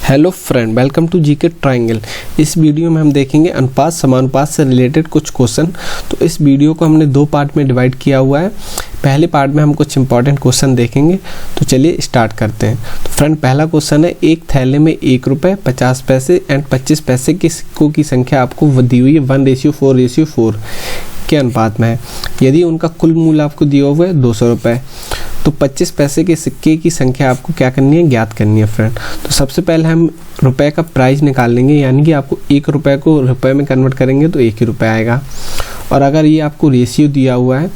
Hello friend, welcome to GK triangle. इस वीडियो में हम देखेंगे अनुपात समानुपात से रिलेटेड कुछ क्वेश्चन। तो इस वीडियो को हमने दो पार्ट में डिवाइड किया हुआ है। पहले पार्ट में हम कुछ इंपॉर्टेंट क्वेश्चन देखेंगे। तो चलिए स्टार्ट करते हैं। तो फ्रेंड, पहला क्वेश्चन है, एक थैले में 1 रुपये 50 पैसे एंड 25 पैसे के सिक्कों की संख्या आपको दी हुई है 1:4:4 के अनुपात में है। यदि उनका कुल मूल्य आपको दिया हुआ है 200 रुपये, तो 25 पैसे के सिक्के की संख्या आपको क्या करनी है, ज्ञात करनी है फ्रेंड। तो सबसे पहले हम रुपए का प्राइस निकाल लेंगे, यानी कि आपको 1 रुपये को रुपए में कन्वर्ट करेंगे तो 1 ही रुपये आएगा। और अगर ये आपको रेशियो दिया हुआ है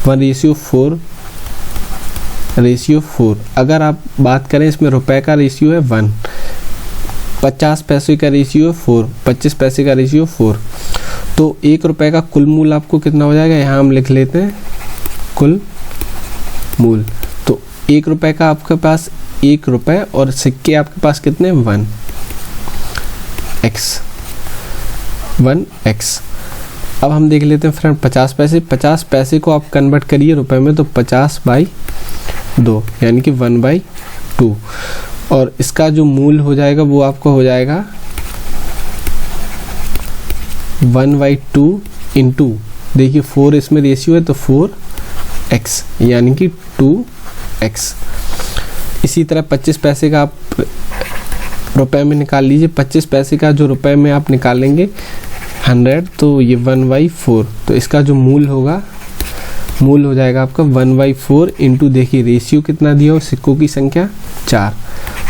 1:4:4, अगर आप बात करें इसमें रुपए का रेशियो है 1, 50 पैसे का रेशियो 4, 25 पैसे का रेशियो 4, तो 1 रुपये का कुल मूल्य आपको कितना हो जाएगा, यहाँ हम लिख लेते हैं कुल मूल्य। तो 1 रुपये का आपके पास 1 रुपये और सिक्के आपके पास कितने 1x। अब हम देख लेते हैं फ्रेंड 50 पैसे को आप कन्वर्ट करिए रुपए में, तो 50/2 यानी कि 1/2। और इसका जो मूल्य हो जाएगा वो आपको हो जाएगा 1/2 इंटू, देखिए 4 इसमें रेशियो है तो 4x यानी कि 2x। इसी तरह 25 पैसे का आप रुपए में निकाल लीजिए। 25 पैसे का जो रुपए में आप निकालेंगे 100, तो ये 1/4, तो इसका जो मूल्य हो जाएगा आपका 1/4 इंटू, देखिए रेशियो कितना दिया हो सिक्कों की संख्या 4,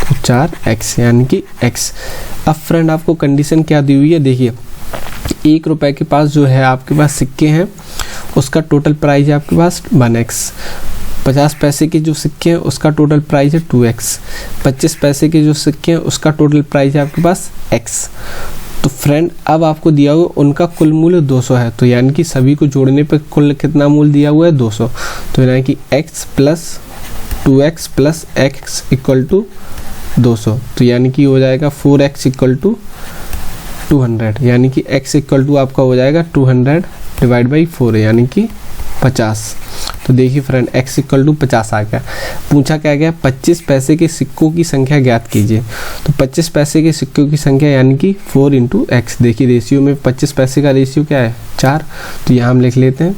तो 4x यानी कि x। अब फ्रेंड आपको कंडीशन क्या दी हुई है, देखिए 1 रुपये के पास जो है आपके पास सिक्के हैं, उसका टोटल प्राइस है आपके पास 1x। 50 पैसे के जो सिक्के हैं उसका टोटल प्राइस है 2x। 25 पैसे के जो सिक्के हैं उसका टोटल प्राइस है आपके पास x। तो फ्रेंड अब आपको दिया हुआ उनका कुल मूल्य 200 है, तो यानी कि सभी को जोड़ने पर कुल कितना मूल्य दिया हुआ है 200, तो यानी कि x plus 2x plus x equal to 200, तो यानी कि हो जाएगा 4x इक्वल टू 200, यानी कि x इक्वल टू आपका हो जाएगा 200 डिवाइड बाई 4 यानी कि 50। तो देखिए फ्रेंड x इक्वल टू 50 आ गया। पूछा क्या गया, 25 पैसे के सिक्कों की संख्या ज्ञात कीजिए। तो 25 पैसे के सिक्कों की संख्या यानी कि 4 इंटू x। देखिए रेशियो में 25 पैसे का रेशियो क्या है 4, तो यहाँ हम लिख लेते हैं।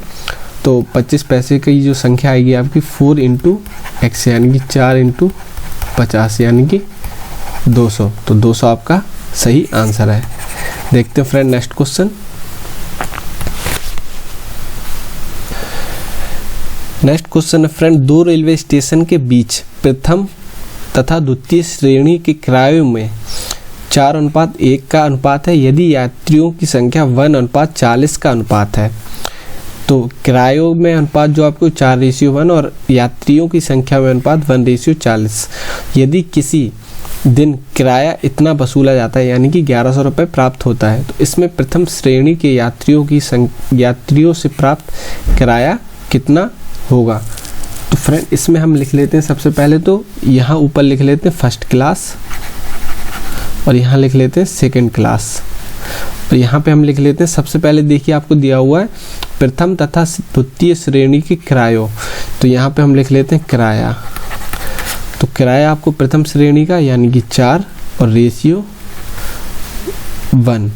तो 25 पैसे की जो संख्या आएगी आपकी 4 इंटू x यानी कि 4 इंटू 50 यानी कि 200, तो 200 आपका सही आंसर है। देखते हैं friend next question. Next question है फ्रेंड, 2 रेलवे स्टेशन के बीच प्रथम तथा द्वितीय श्रेणी के किरायों में 4:1 का अनुपात है, यदि यात्रियों की संख्या 1:40 का अनुपात है। तो किरायों में अनुपात जो आपको 4:1 और यात्रियों की संख्या में अनुपात 1:40। यदि किसी दिन किराया इतना वसूला जाता है यानी कि 1100 रुपये प्राप्त होता है, तो इसमें प्रथम श्रेणी के यात्रियों से प्राप्त किराया कितना होगा। तो फ्रेंड इसमें हम लिख लेते हैं, सबसे पहले तो यहाँ ऊपर लिख लेते हैं फर्स्ट क्लास और यहाँ लिख लेते हैं सेकंड क्लास, और यहाँ पे हम लिख लेते हैं, सबसे पहले देखिए आपको दिया हुआ है प्रथम तथा द्वितीय श्रेणी के किरायों, तो यहाँ पे हम लिख लेते हैं किराया। तो किराया आपको प्रथम श्रेणी का यानी कि 4 और रेशियो 1।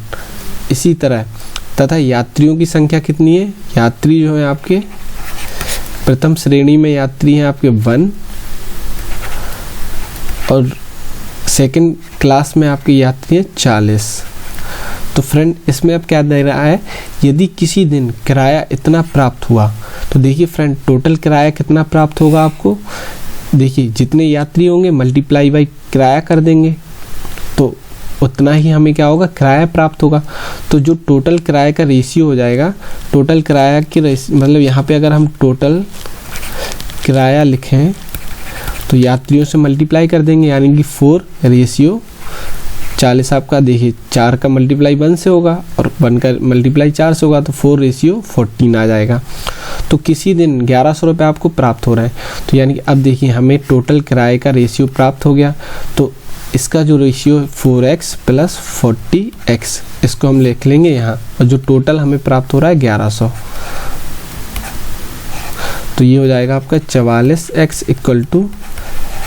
इसी तरह तथा यात्रियों की संख्या कितनी है, यात्री जो है आपके प्रथम श्रेणी में यात्री हैं आपके 1 और सेकंड क्लास में आपके यात्री हैं 40। तो फ्रेंड इसमें अब क्या दे रहा है, यदि किसी दिन किराया इतना प्राप्त हुआ, तो देखिए फ्रेंड टोटल किराया कितना प्राप्त होगा आपको, देखिए जितने यात्री होंगे मल्टीप्लाई बाई किराया कर देंगे, तो उतना ही हमें क्या होगा, किराया प्राप्त होगा। तो जो टोटल किराए का रेशियो हो जाएगा, टोटल किराया की मतलब यहाँ पे अगर हम टोटल किराया लिखें तो यात्रियों से मल्टीप्लाई कर देंगे, यानी कि 4:40 आपका, देखिए 4 का मल्टीप्लाई 1 से होगा और 1 का मल्टीप्लाई 4 से होगा, तो 4:14 आ जाएगा। तो किसी दिन 1100 रुपये आपको प्राप्त हो रहा है, तो यानी कि अब देखिए हमें टोटल किराए का रेशियो प्राप्त हो गया, तो इसका जो रेशियो 4x प्लस 40x, इसको हम लिख लेंगे यहाँ, और जो टोटल हमें प्राप्त हो रहा है 1100, तो ये हो जाएगा आपका 44x इक्वल टू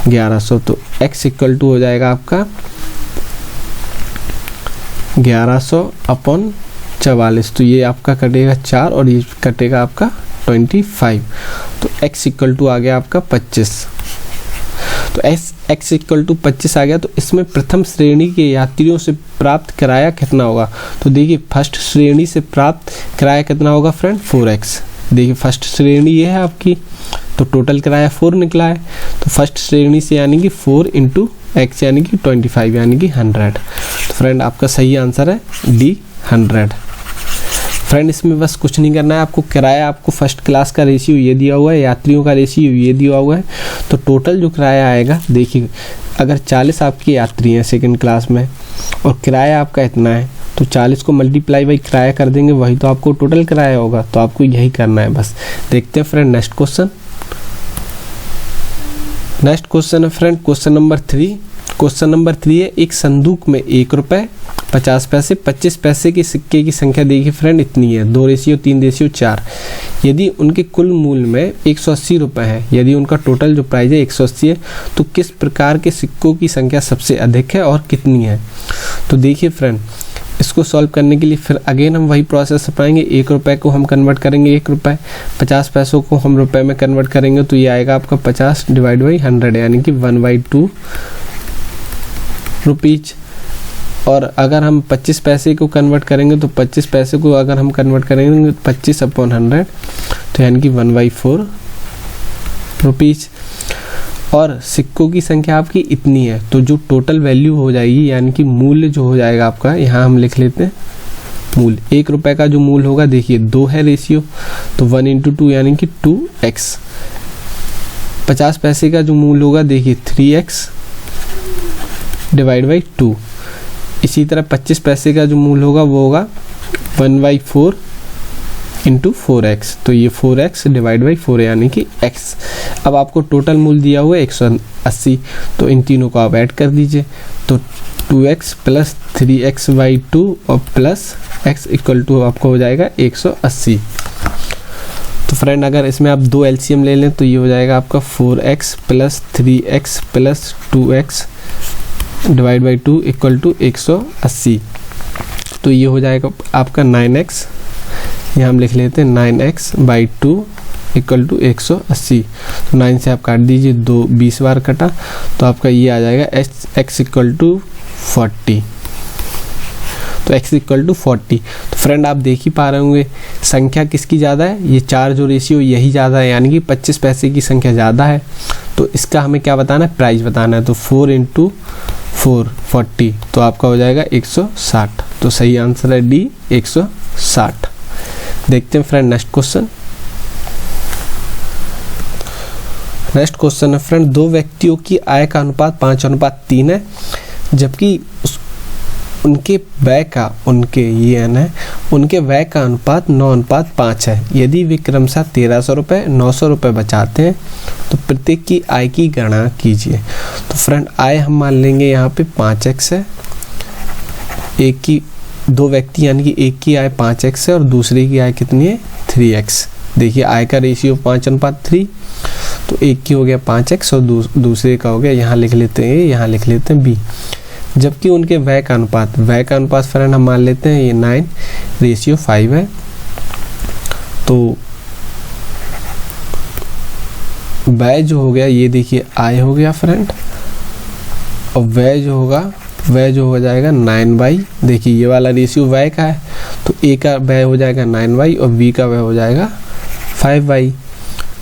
1100। तो x इक्वल टू हो जाएगा आपका 1100 अपॉन 44, तो ये आपका कटेगा 4 और ये कटेगा आपका 25। तो x इक्वल टू आ गया आपका 25। तो x इक्वल टू 25 आ गया। तो इसमें प्रथम श्रेणी के यात्रियों से प्राप्त किराया कितना होगा? तो देखिए फर्स्ट श्रेणी से प्राप्त किराया कितना होगा फ्रेंड? 4x। देखिए फर्स्ट श्रेणी ये है आपकी, तो टोटल किराया 4 निकला है। तो फर्स्ट श्रेणी से यानी कि 4 इंटू x यानी कि 25 यानी कि 100। तो फ्रेंड आपका सही आंसर है डी 100। फ्रेंड इसमें बस कुछ नहीं करना है आपको, किराया आपको फर्स्ट क्लास का रेशियो ये दिया हुआ है, यात्रियों का रेशियो ये दिया हुआ है। तो टोटल जो किराया आएगा, देखिए अगर 40 आपके यात्री हैं सेकंड क्लास में और किराया आपका इतना है, तो 40 को मल्टीप्लाई बाई किराया कर देंगे, वही तो आपको टोटल किराया होगा। तो आपको यही करना है बस। देखते हैं friend next question. Next question है friend question number 3। Question number 3 है, एक संदूक में 1 रुपये 50 पैसे 25 पैसे के सिक्के की संख्या देखिए फ्रेंड इतनी है, 2:3:4। यदि उनके कुल मूल्य में 180 रुपये है, यदि उनका टोटल जो प्राइस है 180 है, तो किस प्रकार के सिक्कों की संख्या सबसे अधिक है और कितनी है? तो देखिए फ्रेंड इसको सॉल्व करने के लिए फिर अगेन हम वही प्रोसेस अपनाएंगे। 1 रुपये को हम कन्वर्ट करेंगे 1 रुपये, 50 पैसों को हम रुपए में कन्वर्ट करेंगे, तो ये आएगा आपका 50 डिवाइड बाई 100 यानी कि 1/2 रुपीज। और अगर हम 25 पैसे को कन्वर्ट करेंगे, तो 25 पैसे को अगर हम कन्वर्ट करेंगे 25 अपॉन 100, तो यानी कि 1/4 रुपीज। और सिक्कों की संख्या आपकी इतनी है, तो जो टोटल वैल्यू हो जाएगी यानी कि मूल्य जो हो जाएगा आपका, यहाँ हम लिख लेते हैं मूल्य। 1 रुपये का जो मूल्य होगा, देखिए 2 है रेशियो, तो 1 × 2 यानी कि 2x। 50 पैसे का जो मूल्य होगा, देखिए 3x डिवाइड बाई 2। इसी तरह 25 पैसे का जो मूल्य होगा वो होगा 1/4 × 4x, तो ये 4x डिवाइड बाई 4 यानी कि x। अब आपको टोटल मूल्य दिया हुआ है 180, तो इन तीनों को आप ऐड कर दीजिए, तो 2x प्लस 3x/2 और प्लस x इक्वल टू आपको हो जाएगा 180। तो फ्रेंड अगर इसमें आप 2 LCM ले लें, तो ये हो जाएगा आपका 4x plus 3x plus 2x divide by 2 equal to 180। तो ये हो जाएगा आपका 9x, यहाँ हम लिख लेते हैं 9x/2 इक्वल टू 180। तो 9 से आप काट दीजिए, 2 20 बार कटा, तो आपका ये आ जाएगा x इक्वल टू 40। तो x इक्वल टू 40। तो फ्रेंड आप देख ही पा रहे होंगे संख्या किसकी ज़्यादा है, ये 4 जो रेशियो यही ज़्यादा है, यानी कि 25 पैसे की संख्या ज़्यादा है। तो इसका हमें क्या बताना है? प्राइस बताना है। तो 4 × 4 40, तो आपका हो जाएगा 160। तो सही आंसर है डी 160। देखते हैं friend next question. Next question है फ्रेंड, 2 व्यक्तियों की आय का अनुपात 5:3 है, जबकि उनके व्यय का उनके व्यय का अनुपात 9:5 है। यदि वे क्रमशः 1300 रुपये 900 रुपये बचाते हैं, तो प्रत्येक की आय की गणना कीजिए। तो फ्रेंड आय हम मान लेंगे यहाँ पे 5x है, 2 व्यक्ति यानी कि एक की आय 5x है और दूसरे की आय कितनी है 3x। देखिए आय का रेशियो 5:3, तो एक की हो गया 5x और दूसरे का हो गया, यहाँ लिख लेते हैं यहाँ लिख लेते हैं b। जबकि उनके व्यय का अनुपात फ्रेंड हम मान लेते हैं ये 9:5 है। तो व्यय जो हो गया ये देखिए आय हो गया फ्रेंड, और व्यय जो हो जाएगा 9/, देखिए ये वाला रेशियो व्यय का है, तो a का व्यय हो जाएगा 9/, और b का व्यय हो जाएगा 5/।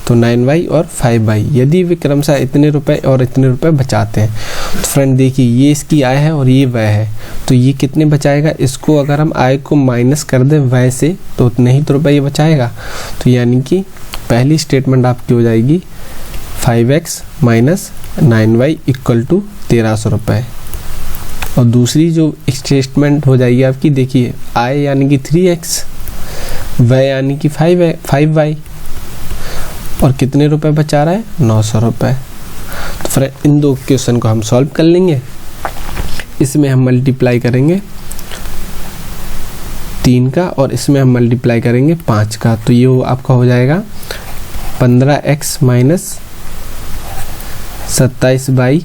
तो 9/, और 5/। यदि वे क्रमशः इतने रुपए और इतने रुपए बचाते हैं, तो फ्रेंड देखिए ये इसकी आय है और ये व्यय है, तो ये कितने बचाएगा? इसको अगर हम आय को माइनस कर दें व्यय से, तो उतने ही तो रुपए ये बचाएगा। तो यानी कि पहली स्टेटमेंट आपकी हो जाएगी 5x minus 9y equal to 1300 रुपये। और दूसरी जो स्टेटमेंट हो जाएगी आपकी, देखिए आय यानी कि 3x, व्यय यानी कि 5y, और कितने रुपए बचा रहा है 900 रुपये। तो फिर इन 2 क्वेश्चन को हम सॉल्व कर लेंगे। इसमें हम मल्टीप्लाई करेंगे 3 का और इसमें हम मल्टीप्लाई करेंगे 5 का, तो ये आपका हो जाएगा 15x minus 27y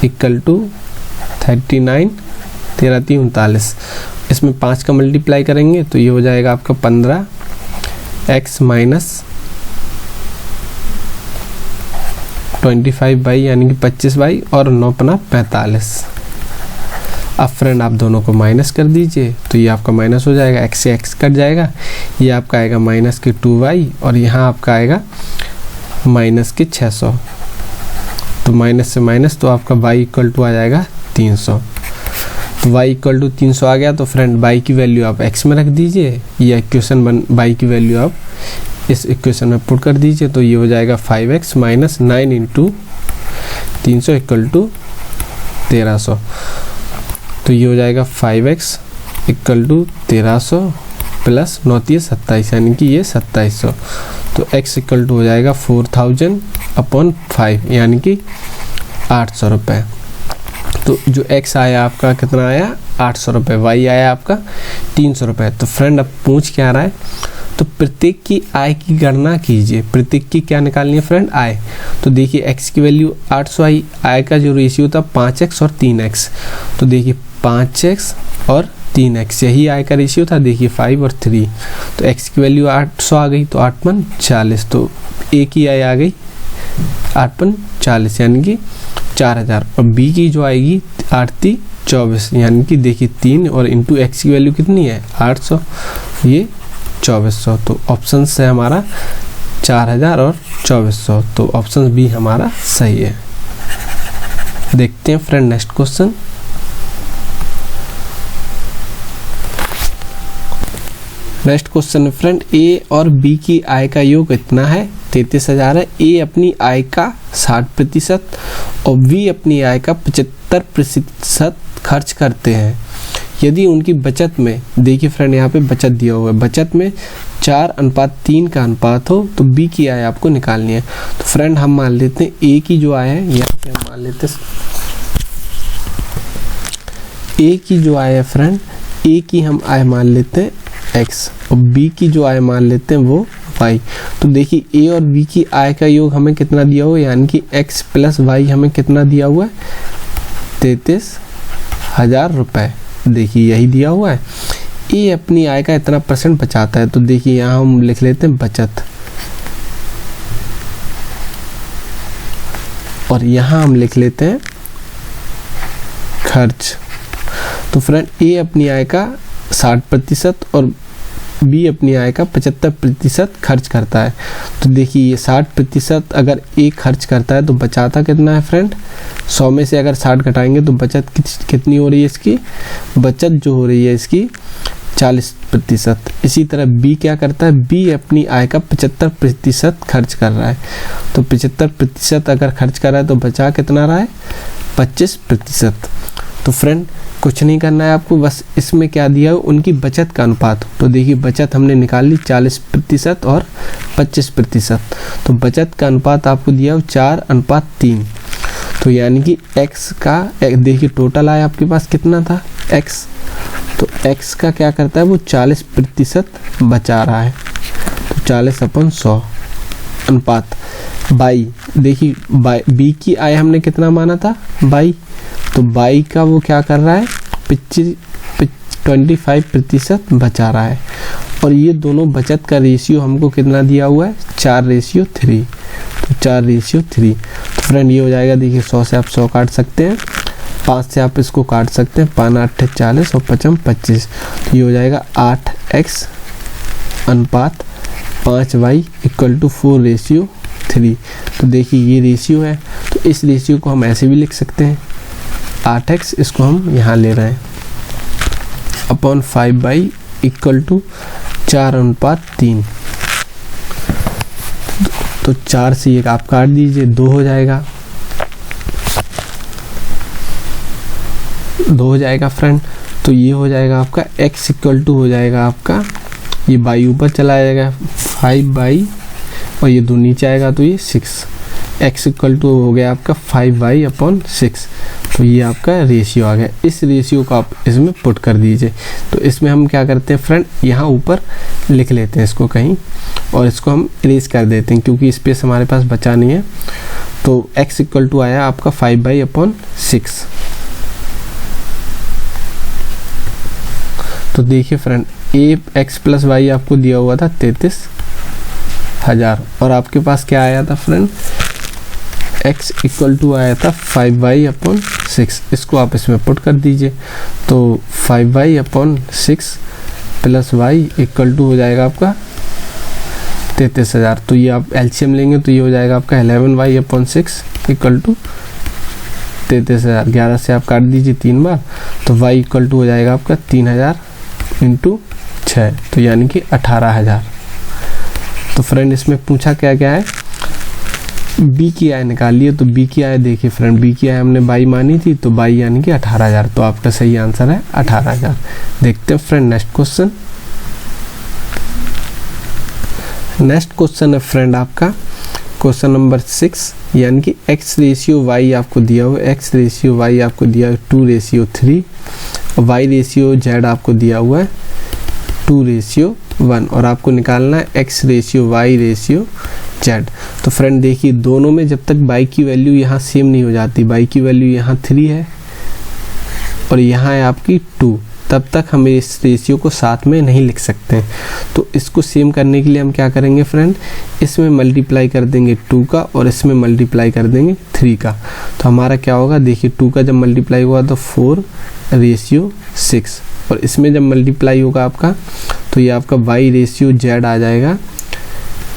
equal to 39 13 3 39, इसमें 5 का मल्टीप्लाई करेंगे तो ये हो जाएगा आपका 15x माइनस 25y यानी कि 25y और 9 अपना 45। अब फ्रेंड आप दोनों को माइनस कर दीजिए तो ये आपका माइनस हो जाएगा, x से x कट जाएगा, ये आपका आएगा माइनस के 2y और यहाँ आपका आएगा माइनस के 600। तो माइनस से माइनस तो आपका y इक्वल टू आ जाएगा 300। तो y इक्वल टू 300 आ गया। तो फ्रेंड y की वैल्यू आप x में रख दीजिए, या इक्वेशन y की वैल्यू आप इस इक्वेशन में पुट कर दीजिए। तो ये हो जाएगा 5x minus 9 into 300 equal to 1300। तो ये हो जाएगा 5x इक्वल टू 1300 प्लस 9 3 27 यानी कि ये 2700। तो x इक्वल टू हो जाएगा 4000 अपॉन 5 यानी कि 800 रुपये। तो जो x आया आपका कितना आया 800 रुपये, y आया आपका 300 रुपये। तो फ्रेंड अब पूछ क्या रहा है, तो प्रत्येक की आय की गणना कीजिए। प्रत्येक की क्या निकालनी है फ्रेंड, आय। तो देखिए x की वैल्यू 800 आई, आय का जो रेशियो था 5x और 3x। तो देखिए 5x और 3x यही आय का रेशियो था, देखिए 5 और 3। तो x की वैल्यू 800 आ गई तो 8 पन 40, तो a की आय आ गई 8 पन 40 यानी कि 4000। और b की जो आएगी 8 3 24 यानी कि देखिए 3 और इंटू x की वैल्यू कितनी है 800, ये 2400। तो ऑप्शन से हमारा 4000 और 2400। तो ऑप्शन बी हमारा सही है। देखते हैं friend next question. Next question friend, A और बी की आय का योग इतना है 33,000 है। ए अपनी आय का 60% और बी अपनी आय का 75% खर्च करते हैं। यदि उनकी बचत में, देखिए फ्रेंड यहाँ पे बचत दिया हुआ है, बचत में 4:3 का अनुपात हो तो बी की आय आपको निकालनी है। तो फ्रेंड हम मान लेते हैं ए की जो आय है, यहाँ पे हम मान लेते हैं ए की जो आय है फ्रेंड, ए की हम आय मान लेते हैं x और b की जो आय मान लेते हैं वो y। तो देखिए a और b की आय का योग हमें कितना दिया हुआ है, यानी कि x प्लस y हमें कितना दिया हुआ है 33,000 रुपये। देखिए यही दिया हुआ है। a अपनी आय का इतना % बचाता है, तो देखिए यहाँ हम लिख लेते हैं बचत और यहाँ हम लिख लेते हैं खर्च। तो फ्रेंड a अपनी आय का 60% और बी अपनी आय का 75% खर्च करता है। तो देखिए ये 60% अगर ए खर्च करता है तो बचाता कितना है फ्रेंड, 100 में से अगर 60 घटाएंगे तो बचत कितनी हो रही है इसकी, बचत जो हो रही है इसकी 40%। इसी तरह बी क्या करता है, बी अपनी आय का 75% खर्च कर रहा है। तो 75% अगर खर्च कर रहा है तो बचा कितना रहा है 25%। तो फ्रेंड कुछ नहीं करना है आपको, बस इसमें क्या दिया हो उनकी बचत का अनुपात। तो देखिए बचत हमने निकाल ली 40% और 25%। तो बचत का अनुपात आपको दिया हो 4:3। तो यानी कि x का देखिए टोटल आया आपके पास कितना था x, तो x का क्या करता है वो 40% बचा रहा है। तो 40/100 अनुपात बाई, देखिए b की आय हमने कितना माना था 22, तो 22 का वो क्या कर रहा है 25% बचा रहा है। और ये दोनों बचत का रेशियो हमको कितना दिया हुआ है 4:3। तो 4:3। तो फ्रेंड ये हो जाएगा, देखिए 100 से आप 100 काट सकते हैं, 5 से आप इसको काट सकते हैं, 5 8 40 और 5 25। तो ये हो जाएगा 8x अनुपात 5y इक्वल टू 4:3। तो देखिए ये रेशियो है, तो इस रेशियो को हम ऐसे भी लिख सकते हैं 8x, इसको हम यहाँ ले रहे हैं अपॉन 5y इक्वल टू 4:3। तो 4 से एक आप काट दीजिए, 2 हो जाएगा, 2 हो जाएगा फ्रेंड। तो ये हो जाएगा आपका x इक्वल टू हो जाएगा आपका, ये y ऊपर चला जाएगा 5y और ये 2 नीचे आएगा तो ये 6। x इक्वल टू हो गया आपका 5y अपॉन 6। तो ये आपका रेशियो आ गया। इस रेशियो को आप इसमें पुट कर दीजिए। तो इसमें हम क्या करते हैं फ्रेंड, यहाँ ऊपर लिख लेते हैं इसको कहीं और इसको हम इरेज कर देते हैं क्योंकि स्पेस हमारे पास बचा नहीं है। तो x इक्वल टू आया आपका 5y अपॉन 6। तो देखिए फ्रेंड ए एक्स प्लस वाई आपको दिया हुआ था 33,000 और आपके पास क्या आया था फ्रेंड, x इक्वल टू आया था 5y/6। इसको आप इसमें पुट कर दीजिए तो 5y/6 plus Y equal to हो जाएगा आपका 33,000। तो ये आप एलसीएम लेंगे तो ये हो जाएगा आपका 11y/6 इक्वल टू 33,000। 11 से आप काट दीजिए 3 बार तो y इक्वल टू हो जाएगा आपका 3,000 इंटू 6 तो यानी कि 18,000। तो फ्रेंड इसमें पूछा क्या क्या है, b की आय निकालिए। तो b की आय देखिए फ्रेंड, b की आय हमने 22 मानी थी तो 22 यानी कि 18,000। तो आपका सही आंसर है 18,000। देखते हैं friend next question. Next question है फ्रेंड आपका क्वेश्चन नंबर 6, यानी कि x रेशियो y आपको दिया हुआ है, x रेशियो y आपको दिया हुआ है 2:3, y रेशियो z आपको दिया हुआ है 2:1 और आपको निकालना है x ratio y ratio z। तो फ्रेंड देखिए दोनों में जब तक y की वैल्यू यहाँ सेम नहीं हो जाती, y की वैल्यू यहाँ 3 है और यहाँ है आपकी 2, तब तक हम इस रेशियो को साथ में नहीं लिख सकते हैं। तो इसको सेम करने के लिए हम क्या करेंगे फ्रेंड, इसमें मल्टीप्लाई कर देंगे 2 का और इसमें मल्टीप्लाई कर देंगे 3 का। तो हमारा क्या होगा, देखिए 2 का जब मल्टीप्लाई हुआ तो 4:6 और इसमें जब मल्टीप्लाई होगा आपका तो ये आपका y रेशियो z आ जाएगा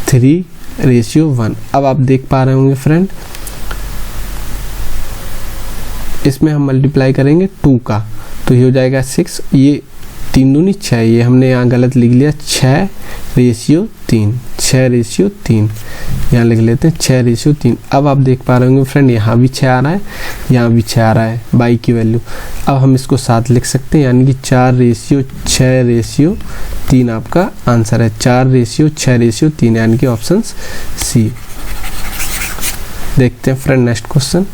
3:1। अब आप देख पा रहे होंगे फ्रेंड इसमें हम मल्टीप्लाई करेंगे 2 का तो ये हो जाएगा 6, ये 3 दूनी 6, ये हमने यहाँ गलत लिख लिया 6:3, 6:3 यहाँ लिख लेते हैं 6:3। अब आप देख पा रहे होंगे फ्रेंड यहाँ भी 6 आ रहा है, यहाँ भी 6 आ रहा है y की वैल्यू। अब हम इसको साथ लिख सकते हैं यानी कि 4:6:3 आपका आंसर है, 4:6:3 यानी कि ऑप्शन सी। देखते हैं friend next question.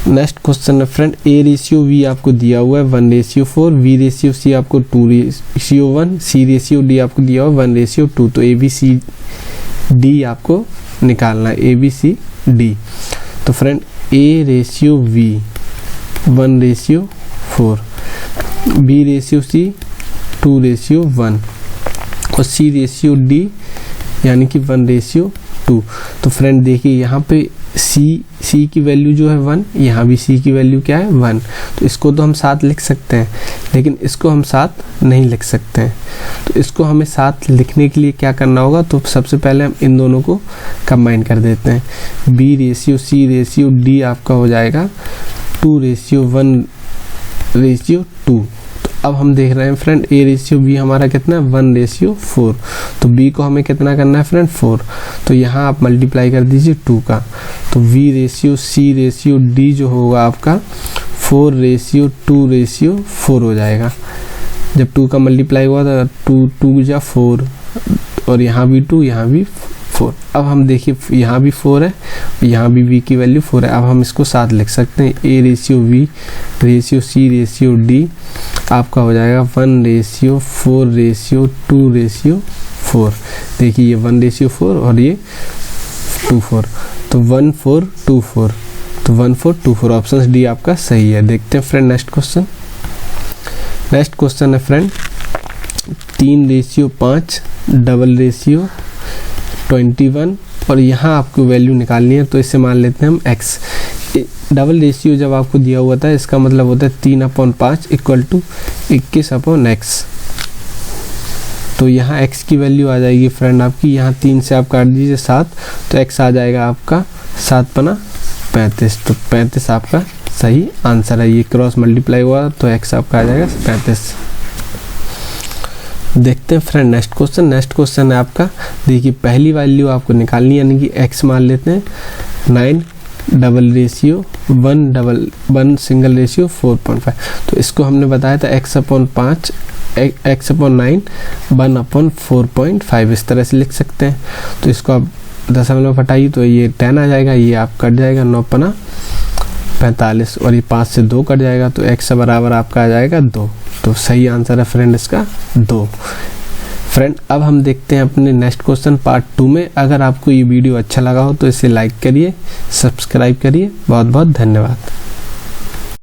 Next question है फ्रेंड a रेशियो v आपको दिया हुआ है 1:4, v रेशियो c आपको 2:1, c रेशियो d आपको दिया हुआ है 1:2। तो ABCD आपको निकालना है, ABCD। तो friend a ratio v 1:4, b ratio c 2:1 और c रेशियो d यानी कि 1:2। तो फ्रेंड देखिए यहाँ पे c की वैल्यू जो है 1, यहाँ भी c की वैल्यू क्या है 1। तो इसको तो हम साथ लिख सकते हैं लेकिन इसको हम साथ नहीं लिख सकते हैं। तो इसको हमें साथ लिखने के लिए क्या करना होगा, तो सबसे पहले हम इन दोनों को कंबाइन कर देते हैं। b ratio c ratio d आपका हो जाएगा 2:1:2। तो अब हम देख रहे हैं फ्रेंड a रेशियो b हमारा कितना है 1:4। तो b को हमें कितना करना है फ्रेंड 4। तो यहाँ आप मल्टीप्लाई कर दीजिए 2 का तो v ratio c ratio d जो होगा आपका 4:2:4 हो जाएगा। जब 2 का मल्टीप्लाई हुआ था 2 जा 4 और यहाँ भी 2 यहाँ भी 4। अब हम देखिए यहाँ भी 4 है, यहाँ भी v की वैल्यू 4 है। अब हम इसको साथ लिख सकते हैं, a ratio v ratio c ratio d आपका हो जाएगा 1:4:2:4। देखिए ये 1:4 और ये 2:4 तो 1:4:2:4 तो 1:4:2:4 ऑप्शन डी आपका सही है। देखते हैं friend next question. Next question है फ्रेंड 3:5 डबल रेशियो 21 और यहाँ आपको वैल्यू निकालनी है। तो इसे मान लेते हैं हम x। डबल रेशियो जब आपको दिया हुआ था इसका मतलब होता है 3/5 इक्वल टू 21/x। तो यहाँ x की वैल्यू आ जाएगी फ्रेंड आपकी, यहाँ 3 से आप काट दीजिए 7 तो x आ जाएगा आपका 7×5 तो 35 आपका सही आंसर है। ये क्रॉस मल्टीप्लाई हुआ तो x आपका आ जाएगा 35। देखते हैं friend next question. Next question है आपका, देखिए पहली वैल्यू आपको निकालनी यानी कि x मान लेते हैं 9 डबल रेशियो 1 सिंगल रेशियो 4.5। तो इसको हमने बताया था x/9 1/4.5 इस तरह से लिख सकते हैं। तो इसको आप दशमलव हटाइए तो ये 10 आ जाएगा, ये आप कट जाएगा 9×45 और ये 5 से 2 कट जाएगा तो x बराबर आपका आ जाएगा 2। तो सही आंसर है फ्रेंड इसका 2। फ्रेंड अब हम देखते हैं अपने नेक्स्ट क्वेश्चन पार्ट 2 में। अगर आपको ये वीडियो अच्छा लगा हो तो इसे लाइक करिए, सब्सक्राइब करिए। बहुत बहुत धन्यवाद।